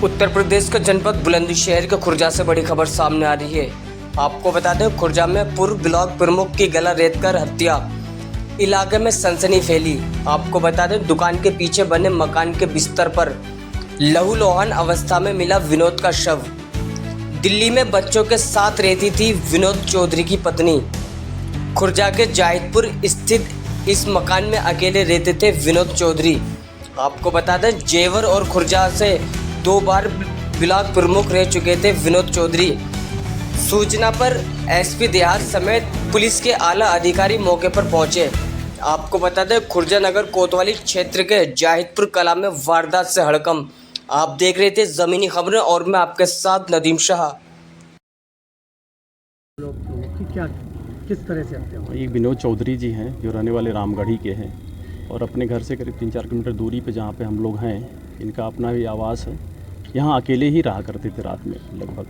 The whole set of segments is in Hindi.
उत्तर प्रदेश का जनपद बुलंदशहर के खुर्जा से बड़ी खबर सामने आ रही है। आपको बता दें, खुर्जा में पूर्व ब्लॉक प्रमुख की गला रेतकर हत्या, इलाके में सनसनी फैली। आपको बता दें, दुकान के पीछे बने मकान के बिस्तर पर लहूलुहान अवस्था में मिला विनोद का शव। दिल्ली में बच्चों के साथ रहती थी विनोद चौधरी की पत्नी। खुर्जा के जाहिदपुर स्थित इस मकान में अकेले रहते थे विनोद चौधरी। आपको बता दें, जेवर और खुर्जा से 2 बार ब्लॉक प्रमुख रह चुके थे विनोद चौधरी। सूचना पर एसपी देहात समेत पुलिस के आला अधिकारी मौके पर पहुंचे। आपको बता दें, खुर्जा नगर कोतवाली क्षेत्र के जाहिदपुर कला में वारदात से हड़कंप। आप देख रहे थे ज़मीनी खबरें और मैं आपके साथ नदीम शाह। क्या किस तरह से हत्या हुई? ये विनोद चौधरी जी हैं जो रहने वाले रामगढ़ी के हैं और अपने घर से करीब 3-4 किलोमीटर दूरी पे जहाँ पे हम लोग हैं, इनका अपना भी आवास है। यहाँ अकेले ही रहा करते थे रात में। लगभग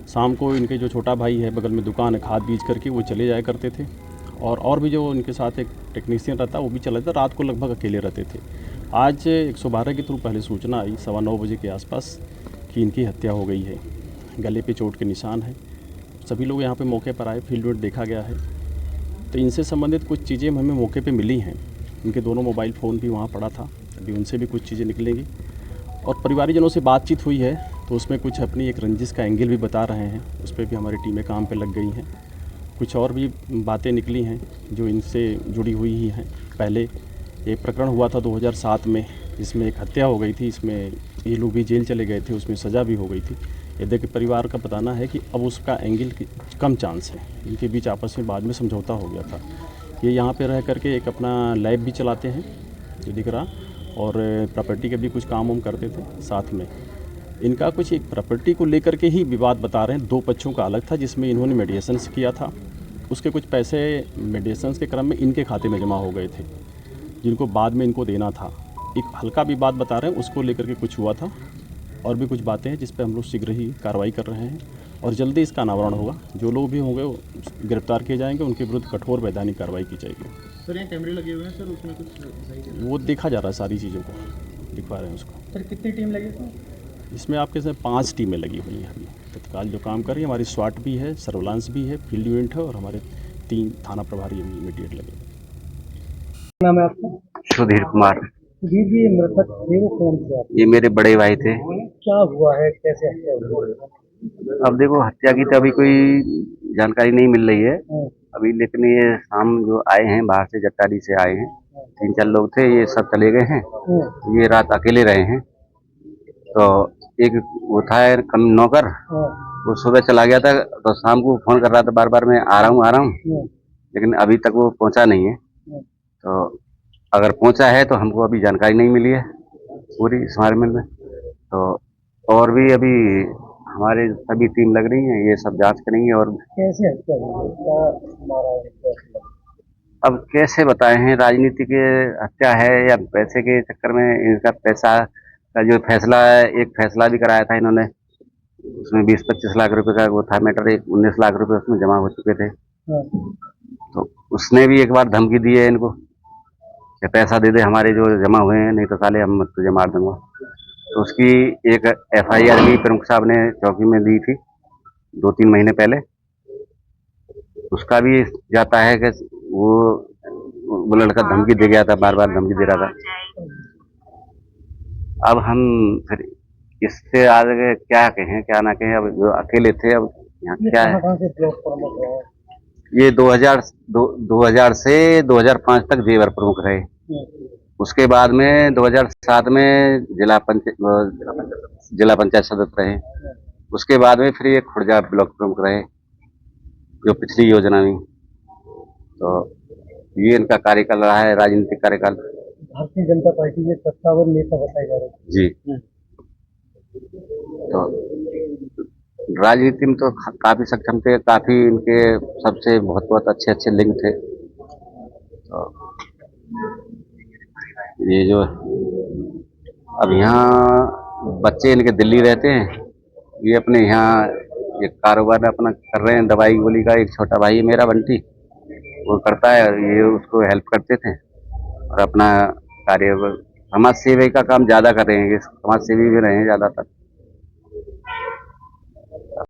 शाम को इनके जो छोटा भाई है, बगल में दुकान है खाद बीज करके, वो चले जाया करते थे। और भी जो इनके साथ एक टेक्नीशियन रहता वो भी चला जाता। रात को लगभग अकेले रहते थे। आज 112 के थ्रू पहले सूचना आई 9:15 बजे के आसपास कि इनकी हत्या हो गई है। गले पे चोट के निशान है। सभी लोग यहाँ पे मौके पर आए, फील्ड में देखा गया है। तो इनसे संबंधित कुछ चीज़ें हमें मौके पे मिली हैं। इनके दोनों मोबाइल फ़ोन भी वहाँ पड़ा था। अभी उनसे भी कुछ चीज़ें निकलेंगी और परिवारजनों से बातचीत हुई है तो उसमें कुछ अपनी एक रंजिश का एंगल भी बता रहे हैं। उस पर भी हमारी टीमें काम पे लग गई हैं। कुछ और भी बातें निकली हैं जो इनसे जुड़ी हुई ही हैं। पहले एक प्रकरण हुआ था 2007 में, जिसमें एक हत्या हो गई थी। इसमें ये लोग भी जेल चले गए थे, उसमें सज़ा भी हो गई थी। यदि कि परिवार का बताना है कि अब उसका एंगल कम चांस है। इनके बीच आपस में बाद में समझौता हो गया था। ये यहाँ पे रह करके एक अपना लैब भी चलाते हैं जो दिख रहा, और प्रॉपर्टी के भी कुछ काम हम करते थे साथ में। इनका कुछ एक प्रॉपर्टी को लेकर के ही विवाद बता रहे हैं। 2 पक्षों का अलग था जिसमें इन्होंने मेडिएशंस किया था। उसके कुछ पैसे मेडिएशंस के क्रम में इनके खाते में जमा हो गए थे, जिनको बाद में इनको देना था। एक हल्का विवाद बता रहे हैं, उसको लेकर के कुछ हुआ था। और भी कुछ बातें हैं जिस पर हम लोग शीघ्र ही कार्रवाई कर रहे हैं और जल्दी इसका अनावरण होगा। जो लोग भी होंगे वो गिरफ्तार किए जाएंगे, उनके विरुद्ध कठोर वैधानिक कार्रवाई की जाएगी। सर, ये कैमरे लगे हुए हैं सर, उसमें कुछ सही है? वो देखा जा रहा है, सारी चीज़ों को दिखा रहे हैं उसको। सर, कितनी टीम लगी सर? इसमें आपके साथ 5 टीमें लगी हुई हैं अभी तत्काल जो काम कर रही है। हमारी स्वाट भी है, सर्विलांस भी है, फील्ड यूनिट है और हमारे 3 थाना प्रभारी अभी इमीडिएट लगे। नाम है आपका? सुधीर कुमार। सुधीर जी, मृतक थे वो कौन थे आप? ये मेरे बड़े भाई थे। क्या हुआ है, कैसे हत्या हुई? अब देखो, हत्या की तो अभी कोई जानकारी नहीं मिल रही है अभी, लेकिन ये शाम जो आए हैं बाहर से, जट्टाडी से आए हैं, 3-4 लोग थे, ये सब चले गए हैं। ये रात अकेले रहे हैं। तो एक वो था कम नौकर, वो सुबह चला गया था तो शाम को फोन कर रहा था बार बार, मैं आ रहा हूँ, लेकिन अभी तक वो पहुंचा नहीं है। तो अगर पहुंचा है तो हमको अभी जानकारी नहीं मिली है पूरी इस मामले में। तो और भी अभी हमारे सभी टीम लग रही हैं, ये सब जांच करेंगे। और कैसे हत्या हुई? क्या मारा है? अब कैसे बताए हैं, राजनीति के हत्या है या पैसे के चक्कर में? इनका पैसा का जो फैसला है, एक फैसला भी कराया था इन्होंने, उसमें 20-25 लाख रुपए का वो था मैटर। 19 लाख रुपए उसमें जमा हो चुके थे। तो उसने भी एक बार धमकी दी है इनको कि पैसा दे दे हमारे जो जमा हुए हैं, नहीं तो साले हम तुझे मार दूंगा। तो उसकी एक FIR भी प्रमुख साहब ने चौकी में दी थी 2-3 महीने पहले। उसका भी जाता है कि वो लड़का धमकी दे गया था, बार बार धमकी दे रहा था। अब हम फिर इससे आगे क्या कहें क्या ना कहें, अब जो अकेले थे, अब यहाँ क्या है। कहाँ से ब्लॉक प्रमुख है? ये 2000 से 2005 तक जेवर प्रमुख रहे। उसके बाद में 2007 में जिला पंचायत सदस्य रहे। उसके बाद में फिर ये खुर्जा ब्लॉक प्रमुख रहे जो पिछली योजना में। तो ये इनका कार्यकाल रहा है, राजनीतिक कार्यकाल। भारतीय जनता पार्टी के सत्तावर नेता बताए जा रहे हैं जी। तो राजनीति में तो काफी सक्षम थे, काफी इनके सबसे बहुत अच्छे लिंक थे। तो ये जो अब यहाँ बच्चे इनके दिल्ली रहते हैं, ये अपने यहाँ ये कारोबार अपना कर रहे हैं, दवाई गोली का। एक छोटा भाई है मेरा, बंटी, वो करता है, ये उसको हेल्प करते थे और अपना कार्य समाज सेवा का काम ज्यादा कर रहे हैं। ये समाज सेवी भी रहे हैं ज्यादातर।